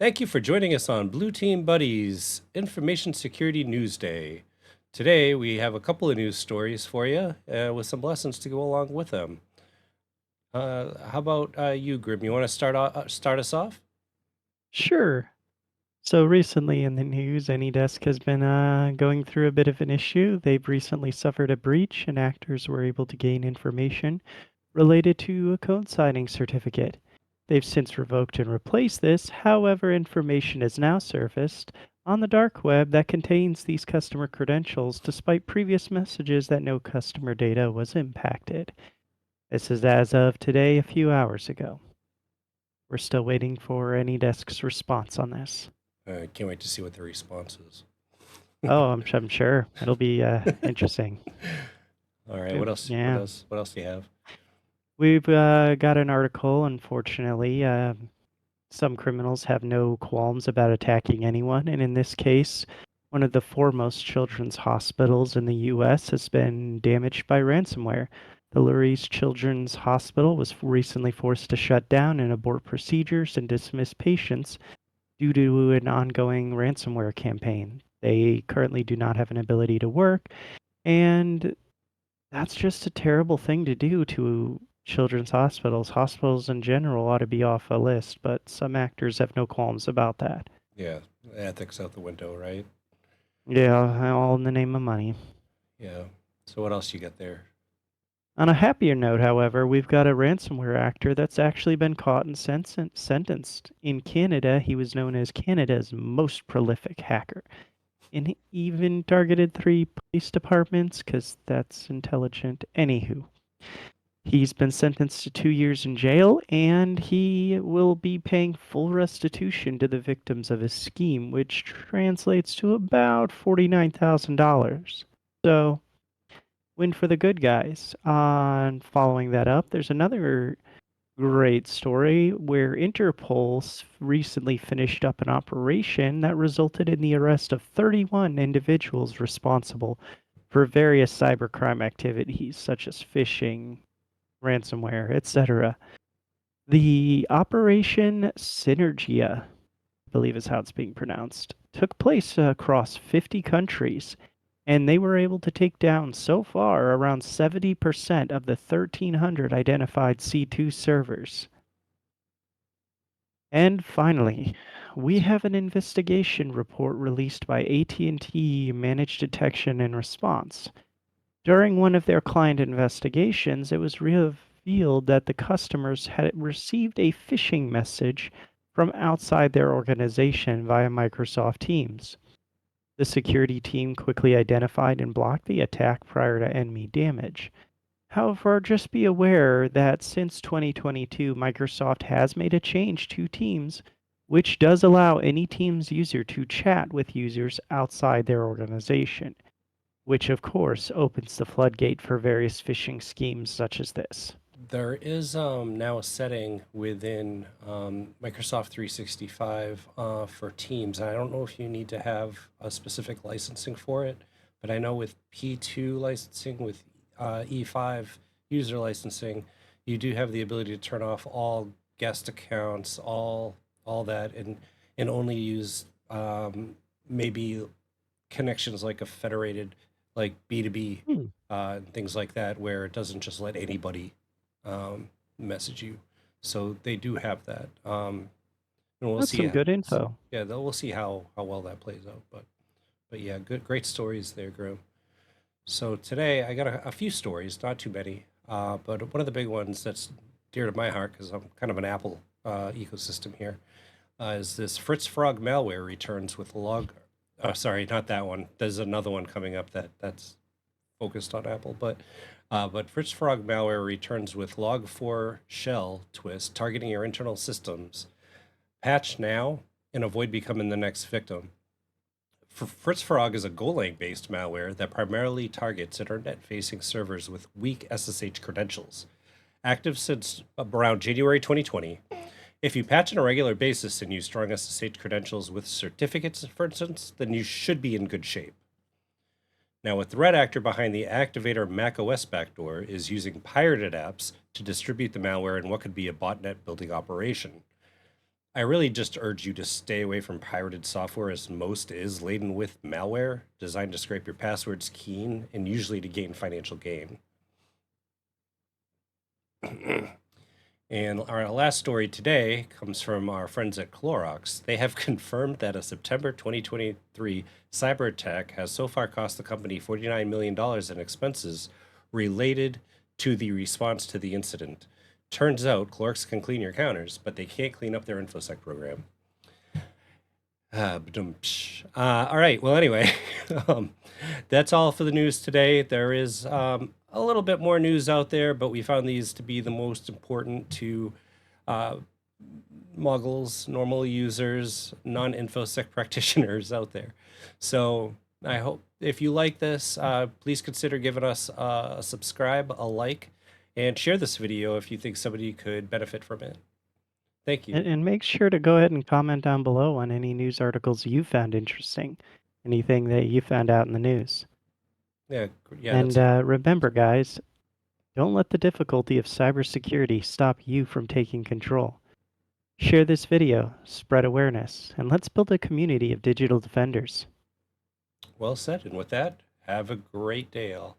Thank you for joining us on Blue Team Buddies Information Security News Day. Today, we have a couple of news stories for you with some lessons to go along with them. How about you, Grim? You want to start us off? Sure. So recently in the news, AnyDesk has been going through a bit of an issue. They've recently suffered a breach, and actors were able to gain information related to a code signing certificate. They've since revoked and replaced this. However, information has now surfaced on the dark web that contains these customer credentials, despite previous messages that no customer data was impacted. This is as of today, a few hours ago. We're still waiting for AnyDesk's response on this. Can't wait to see what the response is. Oh, I'm sure it'll be interesting. All right. What else? What Yeah, else? What else do you have? we've got an article. Unfortunately, some criminals have no qualms about attacking anyone, and in this case, one of the foremost children's hospitals in the U.S. has been damaged by ransomware. The Lurie Children's Hospital was recently forced to shut down and abort procedures and dismiss patients due to an ongoing ransomware campaign. They currently do not have an ability to work, and that's just a terrible thing to do to children's hospitals. Hospitals in general ought to be off a list, but some actors have no qualms about that. Yeah, ethics out the window, right? Yeah, all in the name of money. Yeah. So what else you got there? On a happier note, however, we've got a ransomware actor that's actually been caught and sentenced. In Canada, he was known as Canada's most prolific hacker. And he even targeted 3 police departments, 'cause that's intelligent. Anywho, he's been sentenced to 2 years in jail, and he will be paying full restitution to the victims of his scheme, which translates to about $49,000. So, win for the good guys. And following that up, there's another great story where Interpol recently finished up an operation that resulted in the arrest of 31 individuals responsible for various cybercrime activities such as phishing, ransomware, etc. The Operation Synergia, I believe is how it's being pronounced, took place across 50 countries, and they were able to take down so far around 70% of the 1,300 identified C2 servers. And finally, we have an investigation report released by AT&T Managed Detection and Response. During one of their client investigations, it was revealed that the customers had received a phishing message from outside their organization via Microsoft Teams. The security team quickly identified and blocked the attack prior to enemy damage. However, just be aware that since 2022, Microsoft has made a change to Teams, which does allow any Teams user to chat with users outside their organization, which of course opens the floodgate for various phishing schemes such as this. There is now a setting within Microsoft 365 for Teams. I don't know if you need to have a specific licensing for it, but I know with P2 licensing, with E5 user licensing, you do have the ability to turn off all guest accounts, all that, and only use maybe connections like a federated, like B2B, Hmm, and things like that, where it doesn't just let anybody message you. So they do have that, and we'll that's see. some good info. Yeah, we'll see how well that plays out. But yeah, great stories there, Grim. So today I got a few stories, not too many, but one of the big ones that's dear to my heart because I'm kind of an Apple ecosystem here is this Fritz Frog malware returns with log. Sorry, not that one. There's another one coming up that's focused on Apple, but Fritz Frog malware returns with log4 shell twist targeting your internal systems. Patch now and avoid becoming the next victim. Fritz Frog is a Golang-based malware that primarily targets internet-facing servers with weak SSH credentials. Active since around January 2020. If you patch on a regular basis and use strong SSH credentials with certificates, for instance, then you should be in good shape. Now, a threat actor behind the Activator macOS backdoor is using pirated apps to distribute the malware in what could be a botnet building operation. I really just urge you to stay away from pirated software, as most is laden with malware designed to scrape your passwords keen and usually to gain financial gain. And our last story today comes from our friends at Clorox. They have confirmed that a September 2023 cyber attack has so far cost the company $49 million in expenses related to the response to the incident. Turns out Clorox can clean your counters, but they can't clean up their InfoSec program. All right. Well, anyway, um, that's all for the news today. There is a little bit more news out there, but we found these to be the most important to uh, muggles, normal users, non InfoSec practitioners out there. So I hope if you like this, please consider giving us a subscribe, a like, and share this video if you think somebody could benefit from it. Thank you. And make sure to go ahead and comment down below on any news articles you found interesting, anything that you found out in the news. Yeah, yeah, And that's it. remember, guys, don't let the difficulty of cybersecurity stop you from taking control. Share this video, spread awareness, and let's build a community of digital defenders. Well said. And with that, have a great day, all.